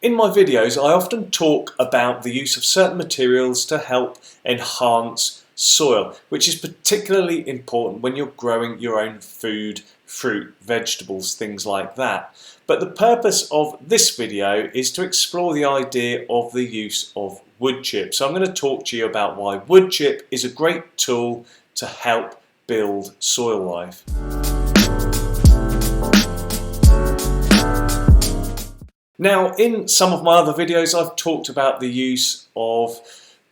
In my videos, I often talk about the use of certain materials to help enhance soil, which is particularly important when you're growing your own food, fruit, vegetables, things like that. But the purpose of this video is to explore the idea of the use of wood chip. So I'm going to talk to you about why wood chip is a great tool to help build soil life. Now, in some of my other videos, I've talked about the use of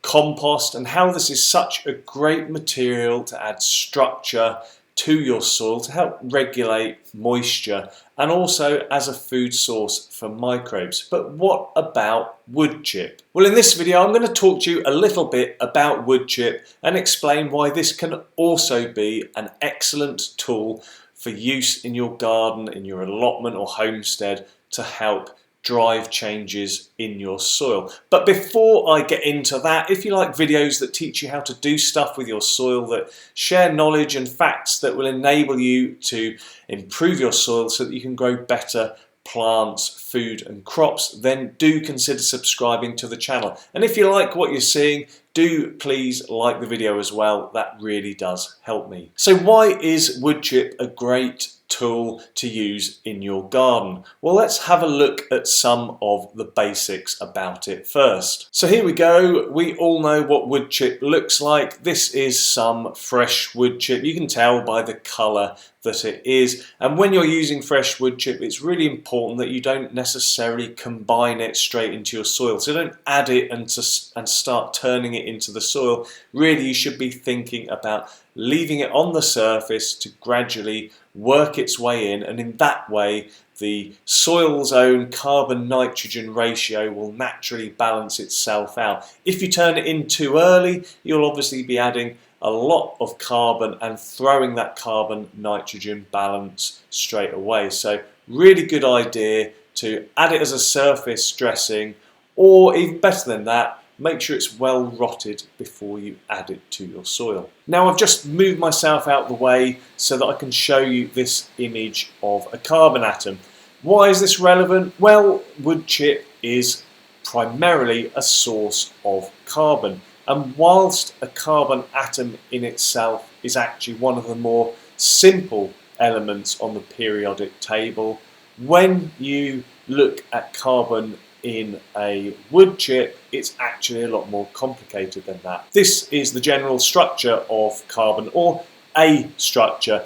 compost and how this is such a great material to add structure to your soil to help regulate moisture and also as a food source for microbes. But what about wood chip? Well, in this video, I'm going to talk to you a little bit about wood chip and explain why this can also be an excellent tool for use in your garden, in your allotment or homestead to help drive changes in your soil. But before I get into that, if you like videos that teach you how to do stuff with your soil, that share knowledge and facts that will enable you to improve your soil so that you can grow better plants, food and crops, then do consider subscribing to the channel. And if you like what you're seeing, do please like the video as well. That really does help me. So why is wood chip a great tool to use in your garden? Well, let's have a look at some of the basics about it first. So here we go. We all know what wood chip looks like. This is some fresh wood chip. You can tell by the colour that it is. And when you're using fresh wood chip, it's really important that you don't necessarily combine it straight into your soil. So don't add it and start turning it into the soil. Really, you should be thinking about leaving it on the surface to gradually work its way in, and in that way the soil's own carbon-nitrogen ratio will naturally balance itself out. If you turn it in too early, you'll obviously be adding a lot of carbon and throwing that carbon-nitrogen balance straight away. So really good idea to add it as a surface dressing, or even better than that, make sure it's well rotted before you add it to your soil. Now I've just moved myself out the way so that I can show you this image of a carbon atom. Why is this relevant? Well, wood chip is primarily a source of carbon, and whilst a carbon atom in itself is actually one of the more simple elements on the periodic table, when you look at carbon in a wood chip, it's actually a lot more complicated than that. This is the general structure of carbon, or a structure.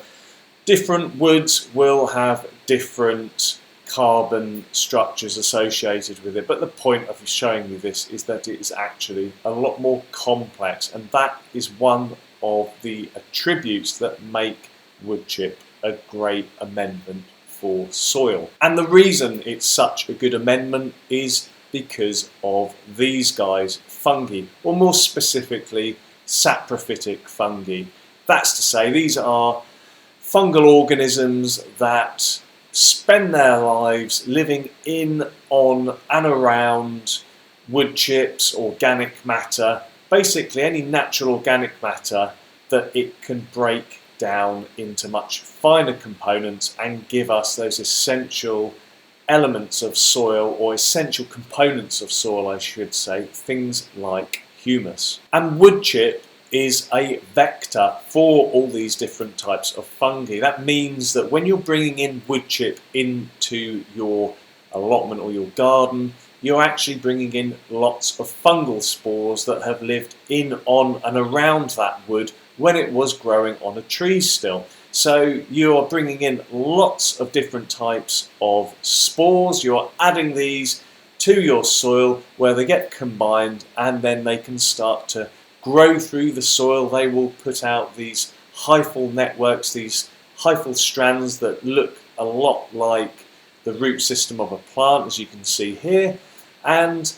Different woods will have different carbon structures associated with it, but the point of showing you this is that it is actually a lot more complex, and that is one of the attributes that make wood chip a great amendment for soil. And the reason it's such a good amendment is because of these guys, fungi, or more specifically saprophytic fungi. That's to say, these are fungal organisms that spend their lives living in, on and around wood chips, organic matter, basically any natural organic matter that it can break down into much finer components and give us those essential elements of soil, or essential components of soil I should say, things like humus. And wood chip is a vector for all these different types of fungi. That means that when you're bringing in wood chip into your allotment or your garden, you're actually bringing in lots of fungal spores that have lived in, on and around that wood when it was growing on a tree still. So you're bringing in lots of different types of spores, you're adding these to your soil where they get combined and then they can start to grow through the soil. They will put out these hyphal networks, these hyphal strands that look a lot like the root system of a plant, as you can see here, and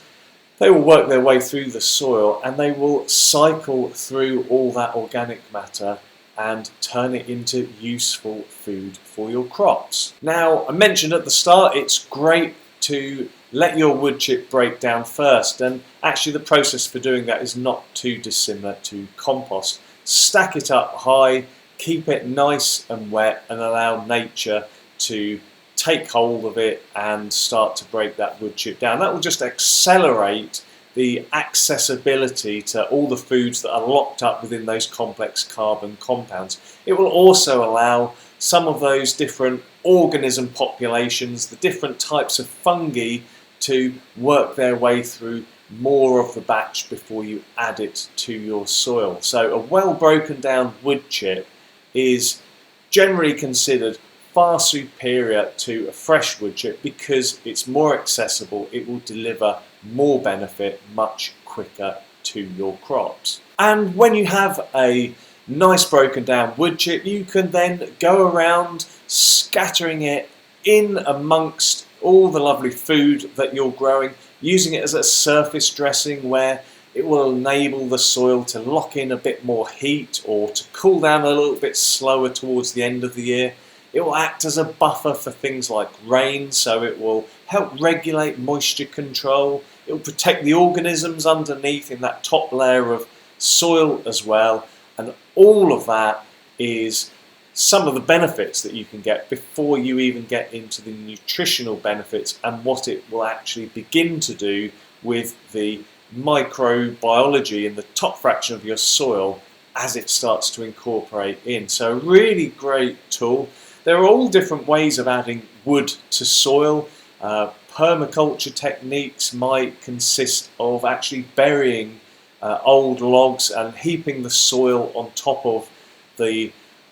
they will work their way through the soil and they will cycle through all that organic matter and turn it into useful food for your crops. Now, I mentioned at the start, it's great to let your wood chip break down first, and actually the process for doing that is not too dissimilar to compost. Stack it up high, keep it nice and wet, and allow nature to take hold of it and start to break that wood chip down. That will just accelerate the accessibility to all the foods that are locked up within those complex carbon compounds. It will also allow some of those different organism populations, the different types of fungi, to work their way through more of the batch before you add it to your soil. So a well broken down wood chip is generally considered far superior to a fresh wood chip because it's more accessible. It will deliver more benefit much quicker to your crops. And when you have a nice broken down wood chip, you can then go around scattering it in amongst all the lovely food that you're growing, using it as a surface dressing where it will enable the soil to lock in a bit more heat or to cool down a little bit slower towards the end of the year. It will act as a buffer for things like rain, so it will help regulate moisture control. It will protect the organisms underneath in that top layer of soil as well. And all of that is some of the benefits that you can get before you even get into the nutritional benefits and what it will actually begin to do with the microbiology in the top fraction of your soil as it starts to incorporate in. So a really great tool. There are all different ways of adding wood to soil. Permaculture techniques might consist of actually burying old logs and heaping the soil on top of the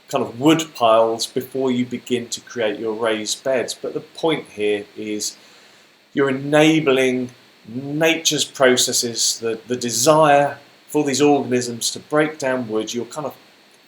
kind of wood piles before you begin to create your raised beds. But the point here is you're enabling nature's processes, the desire for these organisms to break down wood. You're kind of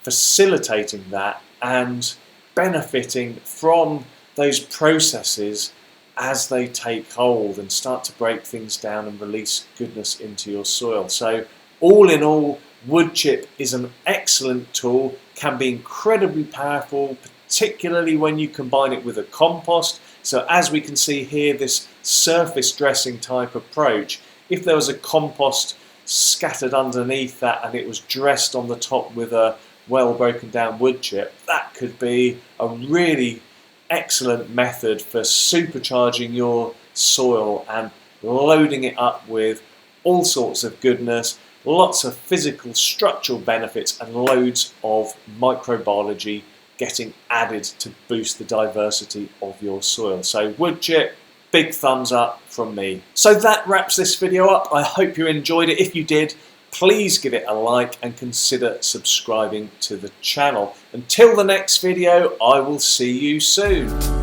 facilitating that and benefiting from those processes as they take hold and start to break things down and release goodness into your soil. So all in all, wood chip is an excellent tool, can be incredibly powerful, particularly when you combine it with a compost. So as we can see here, this surface dressing type approach, if there was a compost scattered underneath that and it was dressed on the top with a well broken down wood chip, that could be a really excellent method for supercharging your soil and loading it up with all sorts of goodness, lots of physical structural benefits and loads of microbiology getting added to boost the diversity of your soil. So wood chip, big thumbs up from me. So that wraps this video up. I hope you enjoyed it. If you did, please give it a like and consider subscribing to the channel. Until the next video, I will see you soon.